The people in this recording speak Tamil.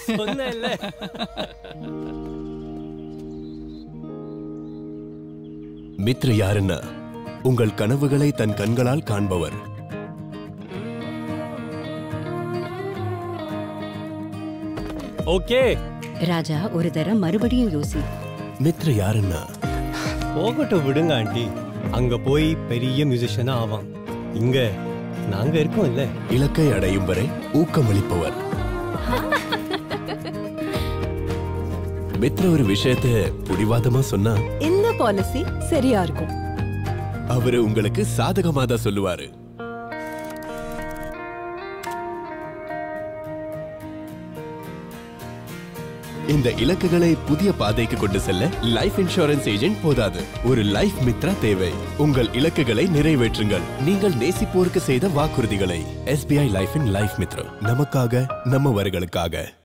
சொன்னேன்ல. மித்ர யாருன்னா உங்கள் கனவுகளை தன் கண்களால் காண்பவர். ஓகே ராஜா ஒரு தரம் மறுபடியும் யோசி. மித்ர யாருன்னா போகட்டும் விடுங்க ஆண்டி. அங்க போய் பெரிய மியூசிஷியனா ஆவான். இங்க நாங்க இருக்கோம் இல்ல. இலக்கை அடையும் வரை ஊக்கமளிப்பவர். மித்ர ஒரு விஷயத்தை புடிவாதமா சொன்னா இந்த பாலிசி சரியா இருக்கும். அவரு உங்களுக்கு சாதகமா தான் சொல்லுவாரு. இந்த இலக்குகளை புதிய பாதைக்கு கொண்டு செல்ல லைஃப் இன்சூரன்ஸ் ஏஜென்ட் போதாது, ஒரு லைஃப் மித்ரா தேவை. உங்கள் இலக்குகளை நிறைவேற்றுங்கள், நீங்கள் நேசிப்போருக்கு செய்த வாக்குறுதிகளை. SBI life in life Mitra, நமக்காக நம்மவர்களுக்காக.